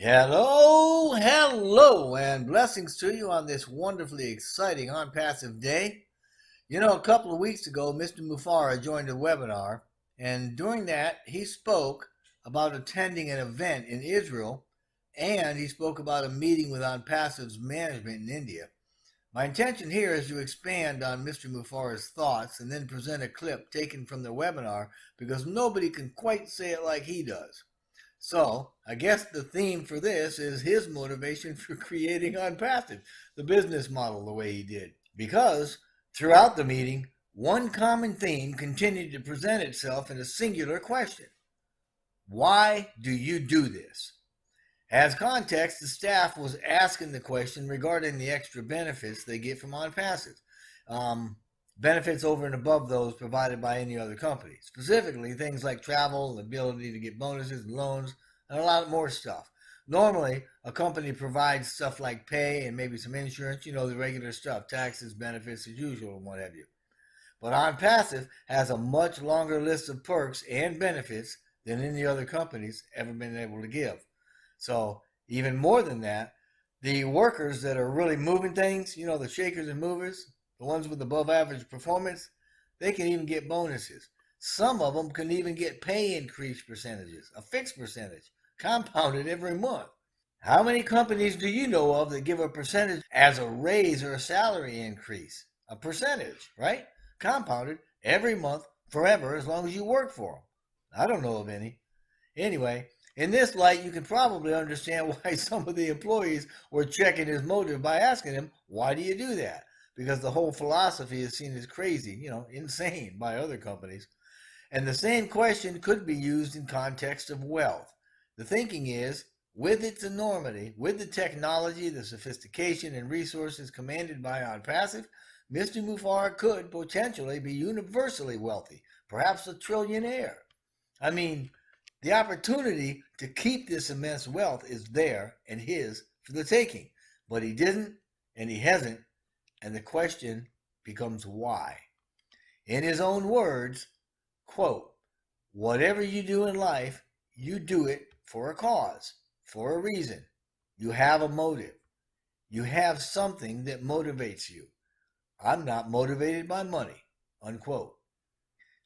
Hello, and blessings to you on this wonderfully exciting Onpassive day. A couple of weeks ago, Mr. Mufareh joined a webinar, and during that, he spoke about attending an event in Israel, and he spoke about a meeting with Onpassive's management in India. My intention here is to expand on Mr. Mufareh's thoughts and then present a clip taken from the webinar because nobody can quite say it like he does. So, I guess the theme for this is his motivation for creating Onpassive, the business model, the way he did. Because throughout the meeting, one common theme continued to present itself in a singular question. Why do you do this? As context, the staff was asking the question regarding the extra benefits they get from Onpassive. Benefits over and above those provided by any other company. Specifically, things like travel, the ability to get bonuses and loans, and a lot more stuff. Normally, a company provides stuff like pay and maybe some insurance, the regular stuff, taxes, benefits as usual, and what have you. But Onpassive has a much longer list of perks and benefits than any other company's ever been able to give. So, even more than that, the workers that are really moving things, the shakers and movers, the ones with above average performance, they can even get bonuses. Some of them can even get pay increase percentages, a fixed percentage, compounded every month. How many companies do you know of that give a percentage as a raise or a salary increase? A percentage, right? Compounded every month, forever, as long as you work for them. I don't know of any. Anyway, in this light, you can probably understand why some of the employees were checking his motive by asking him, why do you do that? Because the whole philosophy is seen as crazy, insane by other companies. And the same question could be used in context of wealth. The thinking is, with its enormity, with the technology, the sophistication, and resources commanded by Onpassive, Mr. Mufareh could potentially be universally wealthy, perhaps a trillionaire. I mean, the opportunity to keep this immense wealth is there and his for the taking. But he didn't, and he hasn't, and the question becomes why. In his own words, quote, whatever you do in life, you do it for a cause, for a reason. You have a motive. You have something that motivates you. I'm not motivated by money, unquote.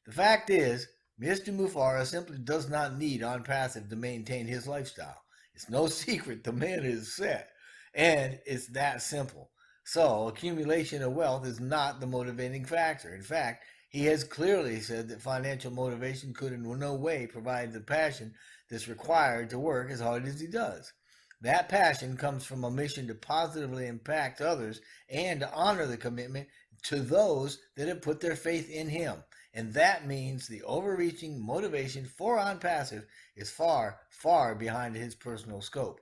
The fact is, Mr. Mufareh simply does not need Onpassive to maintain his lifestyle. It's no secret the man is set, and it's that simple. So, accumulation of wealth is not the motivating factor. In fact, he has clearly said that financial motivation could in no way provide the passion that's required to work as hard as he does. That passion comes from a mission to positively impact others and to honor the commitment to those that have put their faith in him. And that means the overreaching motivation for Onpassive is far, far behind his personal scope.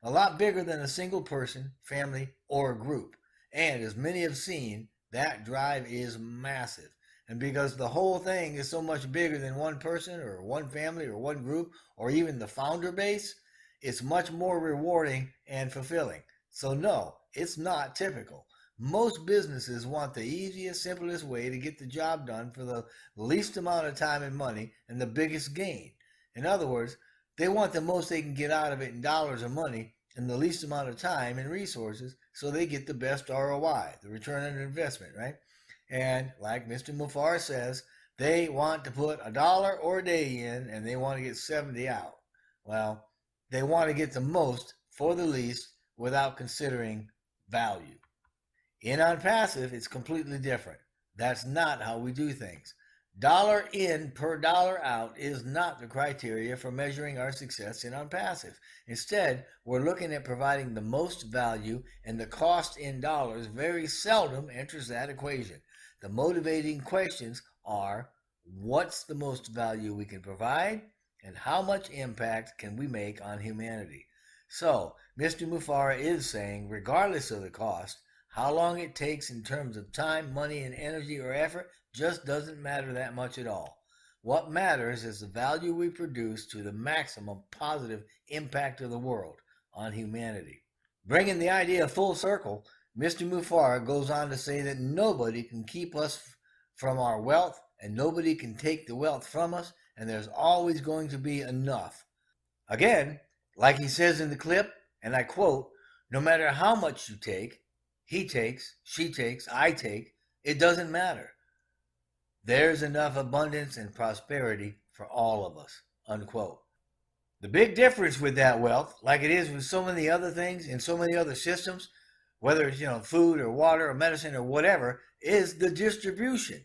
A lot bigger than a single person, family, or group. And as many have seen, that drive is massive. And because the whole thing is so much bigger than one person or one family or one group or even the founder base, it's much more rewarding and fulfilling. So no, it's not typical. Most businesses want the easiest, simplest way to get the job done for the least amount of time and money and the biggest gain. In other words, they want the most they can get out of it in dollars or money in the least amount of time and resources so they get the best ROI, the return on investment, right? And like Mr. Mufareh says, they want to put $1 or a day in and they want to get 70 out. Well, they want to get the most for the least without considering value. In Onpassive, it's completely different. That's not how we do things. Dollar in per dollar out is not the criteria for measuring our success in Onpassive. Instead, we're looking at providing the most value, and the cost in dollars very seldom enters that equation. The motivating questions are, what's the most value we can provide, and how much impact can we make on humanity? So, Mr. Mufareh is saying, regardless of the cost, how long it takes in terms of time, money, and energy or effort just doesn't matter that much at all. What matters is the value we produce to the maximum positive impact of the world on humanity. Bringing the idea full circle, Mr. Mufareh goes on to say that nobody can keep us from our wealth and nobody can take the wealth from us, and there's always going to be enough. Again, Like he says in the clip, and I quote, no matter how much you take, he takes, she takes, I take, it doesn't matter. There's enough abundance and prosperity for all of us, unquote. The big difference with that wealth, like it is with so many other things in so many other systems, whether it's food or water or medicine or whatever, is the distribution.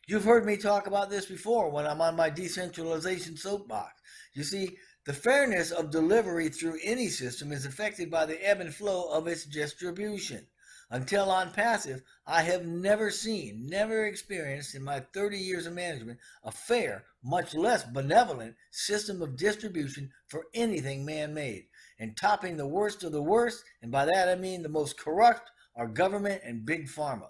You've heard me talk about this before when I'm on my decentralization soapbox. You see, the fairness of delivery through any system is affected by the ebb and flow of its distribution. Until Onpassive, I have never seen, never experienced in my 30 years of management a fair, much less benevolent system of distribution for anything man made. And topping the worst of the worst, and by that I mean the most corrupt, are government and big pharma.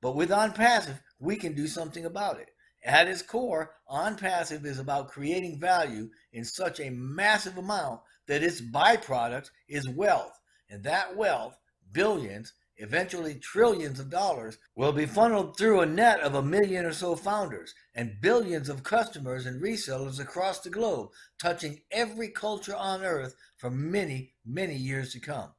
But with Onpassive, we can do something about it. At its core, Onpassive is about creating value in such a massive amount that its byproduct is wealth. And that wealth, billions, eventually trillions of dollars, will be funneled through a net of a million or so founders and billions of customers and resellers across the globe, touching every culture on earth for many, many years to come.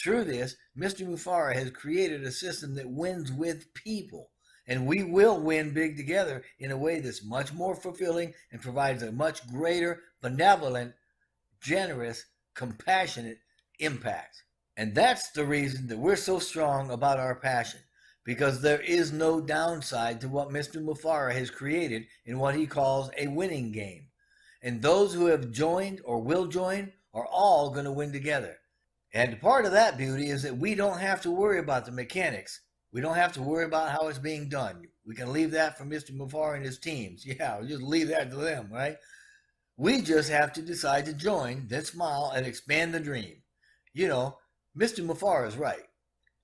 Through this, Mr. Mufareh has created a system that wins with people. And we will win big together in a way that's much more fulfilling and provides a much greater, benevolent, generous, compassionate impact. And that's the reason that we're so strong about our passion, because there is no downside to what Mr. Mufareh has created in what he calls a winning game. And those who have joined or will join are all going to win together. And part of that beauty is that we don't have to worry about the mechanics. We don't have to worry about how it's being done. We can leave that for Mr. Mufareh and his teams. Yeah, we'll just leave that to them, right? We just have to decide to join, then smile and expand the dream. You know, Mr. Mufareh is right.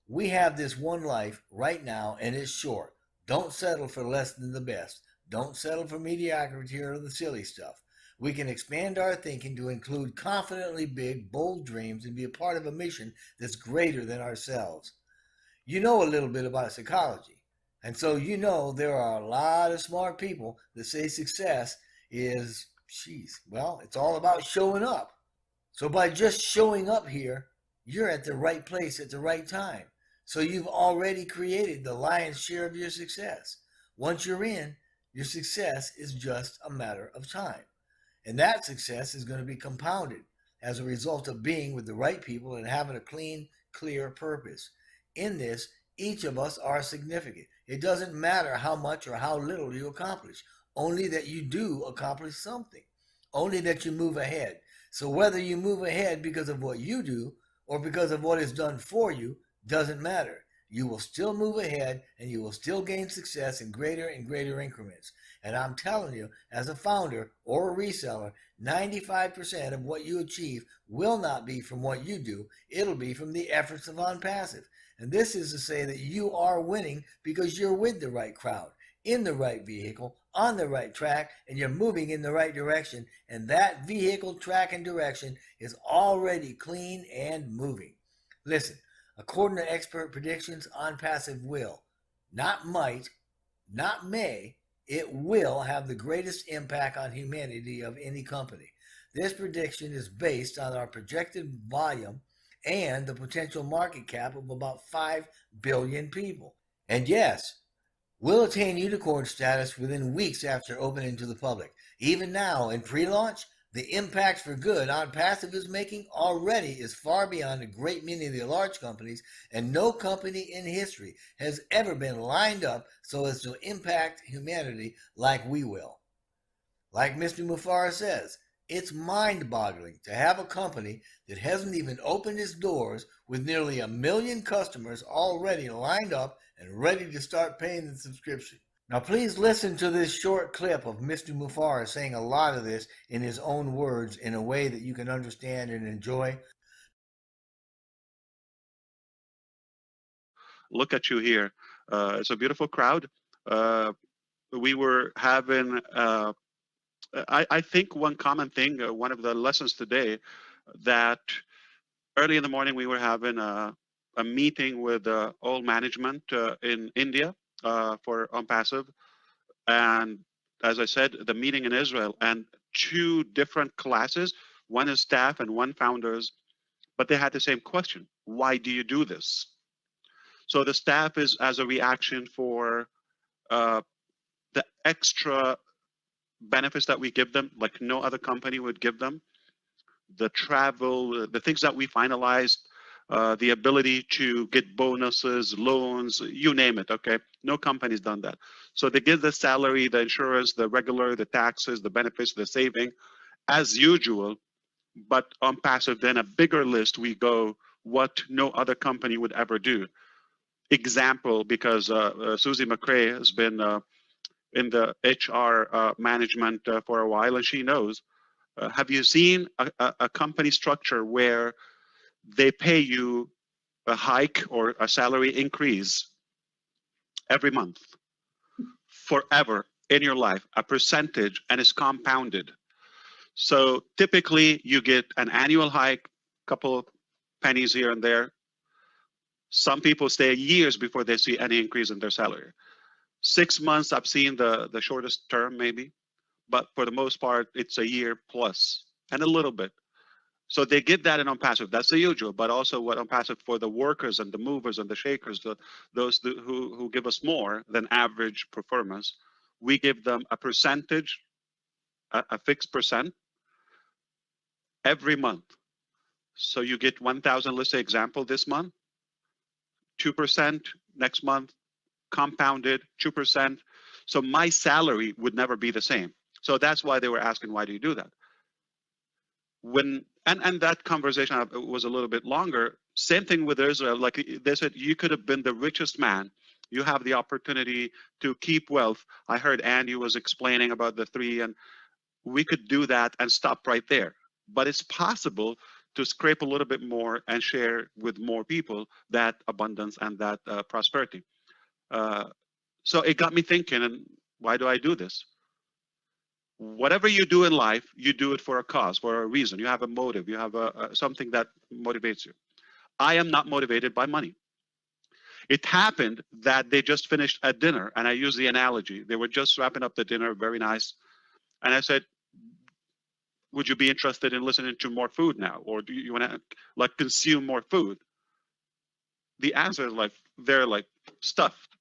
We have this one life right now and it's short. Don't settle for less than the best. Don't settle for mediocrity or the silly stuff. We can expand our thinking to include confidently big, bold dreams and be a part of a mission that's greater than ourselves. You know a little bit about psychology. And so you know there are a lot of smart people that say success is, well, it's all about showing up. So by just showing up here, you're at the right place at the right time. So you've already created the lion's share of your success. Once you're in, your success is just a matter of time. And that success is going to be compounded as a result of being with the right people and having a clean, clear purpose. In this, each of us are significant. It doesn't matter how much or how little you accomplish, only that you do accomplish something, only that you move ahead. So whether you move ahead because of what you do or because of what is done for you doesn't matter. You will still move ahead and you will still gain success in greater and greater increments. And I'm telling you, as a founder or a reseller, 95% of what you achieve will not be from what you do. It'll be from the efforts of Onpassive. And this is to say that you are winning because you're with the right crowd, in the right vehicle, on the right track, and you're moving in the right direction. And that vehicle, track, and direction is already clean and moving. Listen, according to expert predictions, Onpassive will, not might, not may, it will have the greatest impact on humanity of any company. This prediction is based on our projected volume and the potential market cap of about 5 billion people. And yes, we'll attain unicorn status within weeks after opening to the public. Even now, in pre-launch, the impact for good Onpassive is making already is far beyond a great many of the large companies, and no company in history has ever been lined up so as to impact humanity like we will. Like Mr. Mufareh says, it's mind-boggling to have a company that hasn't even opened its doors with nearly 1 million customers already lined up and ready to start paying the subscription. Now, please listen to this short clip of Mr. Mufareh saying a lot of this in his own words in a way that you can understand and enjoy. Look at you here. It's a beautiful crowd. We were having, I think one common thing, one of the lessons today, that early in the morning we were having a meeting with all management in India for Onpassive. And as I said, the meeting in Israel, and two different classes One is staff and one founders, but they had the same question. Why do you do this? So the staff is as a reaction for uh, the extra benefits that we give them, like no other company would give them, the travel, the things that we finalized, the ability to get bonuses, loans, you name it. Okay, no company's done that. So they give the salary, the insurance, the regular, the taxes, the benefits, the saving, as usual. But on passive, then a bigger list, we go what no other company would ever do. Example, because Susie McCrae has been in the HR management for a while, and she knows. Have you seen a company structure where they pay you a hike or a salary increase every month forever in your life, a percentage, and it's compounded? So typically you get an annual hike, couple pennies here and there. Some people stay years before they see any increase in their salary. 6 months, I've seen the shortest term maybe, but for the most part, it's a year plus and a little bit. So they give that in Onpassive. That's the usual, but also what Onpassive for the workers and the movers and the shakers, those who give us more than average performance, we give them a percentage, a fixed percent every month. So you get 1,000, let's say example this month, 2% next month, compounded 2%. So my salary would never be the same. So that's why they were asking, why do you do that? When and that conversation was a little bit longer. Same thing with Israel. Like they said, you could have been the richest man. You have the opportunity to keep wealth. I heard Andy was explaining about the three, and we could do that and stop right there. But it's possible to scrape a little bit more and share with more people that abundance and that prosperity. Uh, so it got me thinking, and why do I do this? Whatever you do in life, you do it for a cause, for a reason. You have a motive. You have something that motivates you. I am not motivated by money. It happened that they just finished a dinner, and I use the analogy. They were just wrapping up the dinner, very nice. And I said, would you be interested in listening to more food now? Or do you want to like consume more food? The answer is like, they're like stuffed.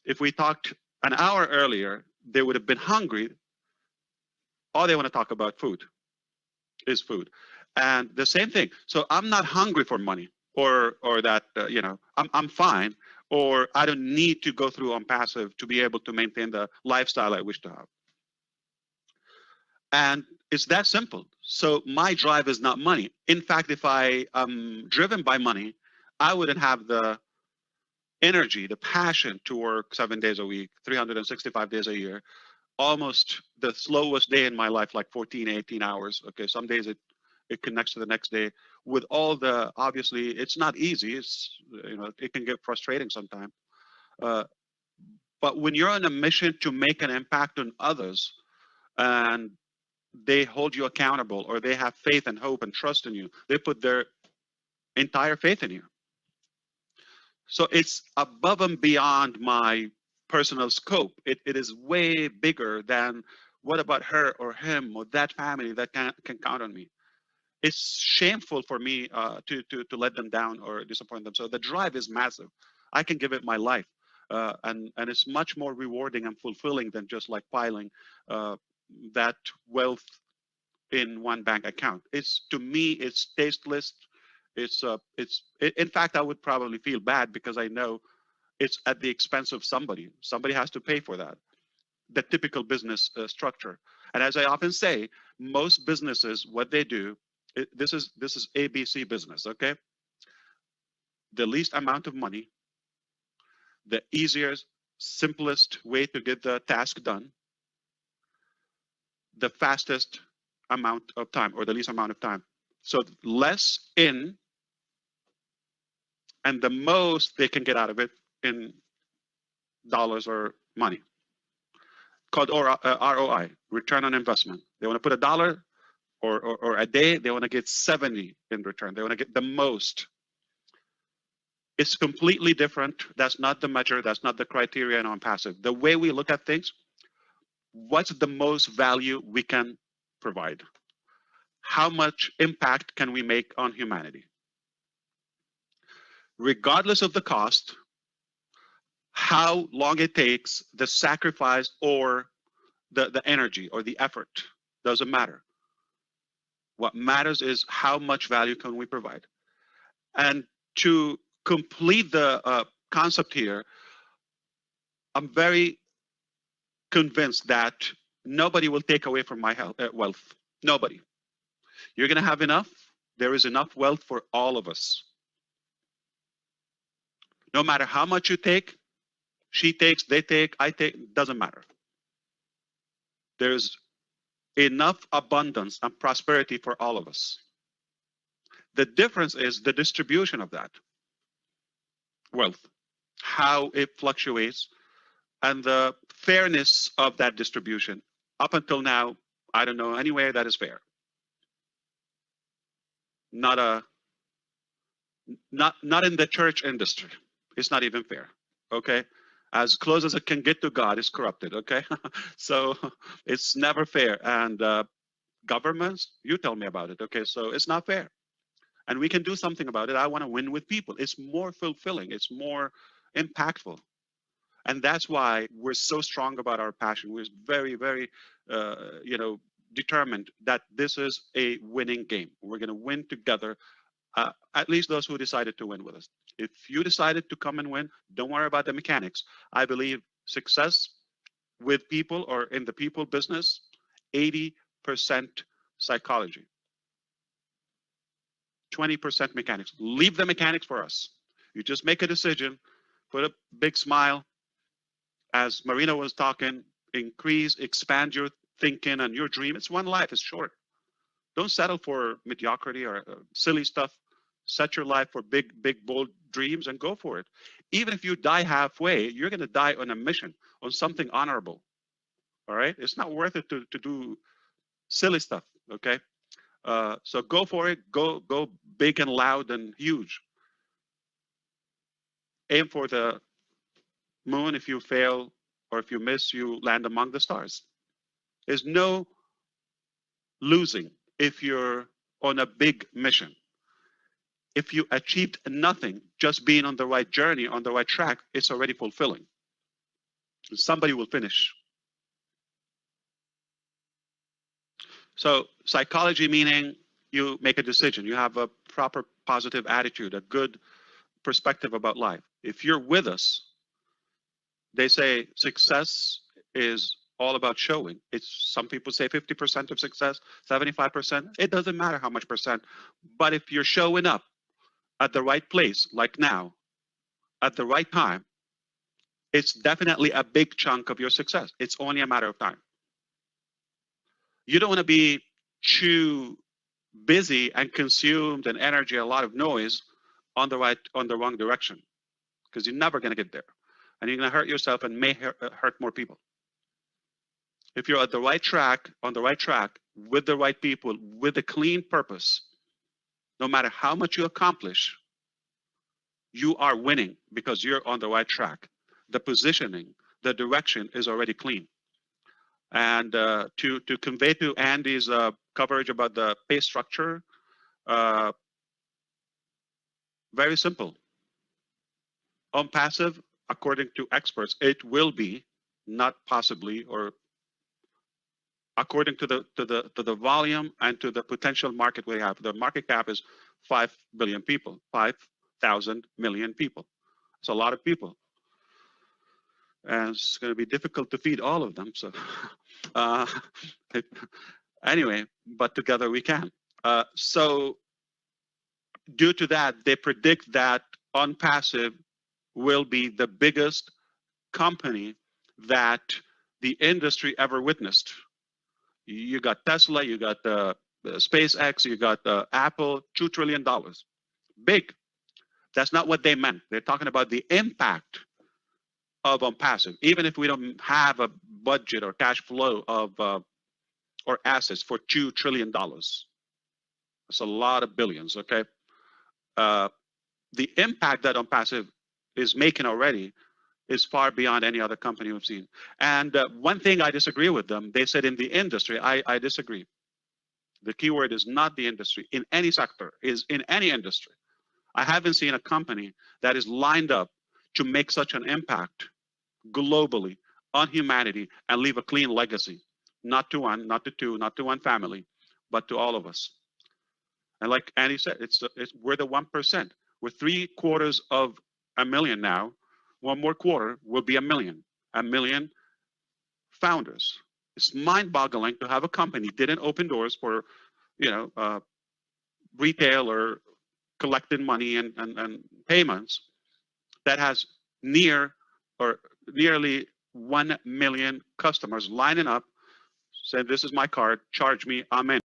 If we talked an hour earlier, they would have been hungry. All they want to talk about food is food. And the same thing. So I'm not hungry for money or that, I'm fine, or I don't need to go through Onpassive to be able to maintain the lifestyle I wish to have. And it's that simple. So my drive is not money. In fact, if I am driven by money, I wouldn't have the energy, the passion to work 7 days a week, 365 days a year, almost the slowest day in my life, like 14, 18 hours. Okay, some days it connects to the next day with all the, obviously it's not easy. It's, it can get frustrating sometimes. But when you're on a mission to make an impact on others, and they hold you accountable, or they have faith and hope and trust in you, they put their entire faith in you. So it's above and beyond my personal scope. It is way bigger than what about her or him or that family that can count on me. It's shameful for me to let them down or disappoint them. So the drive is massive. I can give it my life. And it's much more rewarding and fulfilling than just like piling that wealth in one bank account. It's, to me, it's tasteless. In fact, I would probably feel bad because I know it's at the expense of somebody. Somebody has to pay for that. The typical business structure. And as I often say, most businesses, what they do, this is ABC business, okay? The least amount of money, the easiest, simplest way to get the task done, the fastest amount of time, or the least amount of time. So less in, and the most they can get out of it in dollars or money, called ROI, return on investment. They want to put $1 or a day, they want to get 70 in return. They want to get the most. It's completely different. That's not the measure. That's not the criteria in Onpassive. The way we look at things, what's the most value we can provide? how much impact can we make on humanity? Regardless of the cost, how long it takes, the sacrifice, or the energy or the effort, doesn't matter. What matters is how much value can we provide. And to complete the concept here, I'm very convinced that nobody will take away from my wealth. Nobody. You're going to have enough. There is enough wealth for all of us. No matter how much you take, she takes, they take, I take, doesn't matter. There's enough abundance and prosperity for all of us. The difference is the distribution of that wealth, how it fluctuates, and the fairness of that distribution. Up until now, I don't know anywhere that is fair. Not in the church industry. It's not even fair. Okay, as close as it can get to God is corrupted. Okay, so it's never fair. And governments, you tell me about it. Okay, so it's not fair, and we can do something about it. I want to win with people. It's more fulfilling. It's more impactful. And that's why we're so strong about our passion. We're very, very, determined that this is a winning game. We're going to win together. At least those who decided to win with us. If you decided to come and win, don't worry about the mechanics. I believe success with people or in the people business, 80% psychology, 20% mechanics. Leave the mechanics for us. You just make a decision, put a big smile. As Marina was talking, increase, expand your thinking and your dream. It's one life, it's short. Don't settle for mediocrity or silly stuff. Set your life for big, big, bold dreams and go for it. Even if you die halfway, you're going to die on a mission, on something honorable. All right? It's not worth it to do silly stuff, okay? So go for it. Go big and loud and huge. Aim for the moon. If you fail or if you miss, you land among the stars. There's no losing if you're on a big mission. If you achieved nothing, just being on the right journey, on the right track, it's already fulfilling. Somebody will finish. So psychology meaning you make a decision. You have a proper positive attitude, a good perspective about life. If you're with us, they say success is all about showing. It's some people say 50% of success, 75%. It doesn't matter how much percent. But if you're showing up at the right place, like now, at the right time, it's definitely a big chunk of your success. It's only a matter of time. You don't want to be too busy and consumed in energy, a lot of noise on the wrong direction, because you're never going to get there. And you're going to hurt yourself and may hurt more people. If you're at the right track, on the right track, with the right people, with a clean purpose, no matter how much you accomplish, you are winning because you're on the right track. The positioning, the direction is already clean. And to convey to Andy's coverage about the pay structure, very simple. Onpassive, according to experts, it will be, not possibly, or according to the volume and to the potential market we have. The market cap is 5 billion people, 5,000 million people. It's a lot of people. And it's going to be difficult to feed all of them. So anyway, but together we can. So due to that, they predict that Onpassive will be the biggest company that the industry ever witnessed. You got Tesla, you got SpaceX, you got Apple, $2 trillion. Big. That's not what they meant. They're talking about the impact of Onpassive. Even if we don't have a budget or cash flow of or assets for $2 trillion. That's a lot of billions, okay? The impact that Onpassive is making already is far beyond any other company we've seen. And one thing I disagree with them, they said in the industry, I disagree. The keyword is not the industry. In any sector, is in any industry. I haven't seen a company that is lined up to make such an impact globally on humanity and leave a clean legacy. Not to one, not to two, not to one family, but to all of us. And like Andy said, we're the 1%. We're 750,000 now. One more quarter will be a million. A million founders. It's mind-boggling to have a company didn't open doors for, retail or collecting money and payments that has nearly 1 million customers lining up, saying, "This is my card, charge me, I'm in."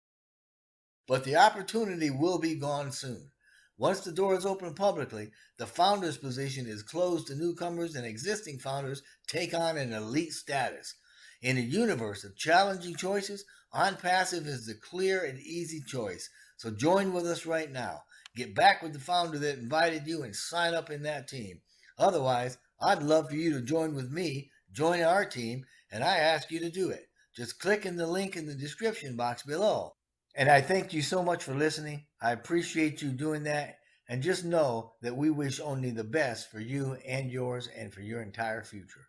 But the opportunity will be gone soon. Once the door is open publicly, the founder's position is closed to newcomers, and existing founders take on an elite status. In a universe of challenging choices, Onpassive is the clear and easy choice. So join with us right now. Get back with the founder that invited you and sign up in that team. Otherwise, I'd love for you to join with me, join our team, and I ask you to do it. Just click in the link in the description box below. And I thank you so much for listening. I appreciate you doing that. And just know that we wish only the best for you and yours and for your entire future.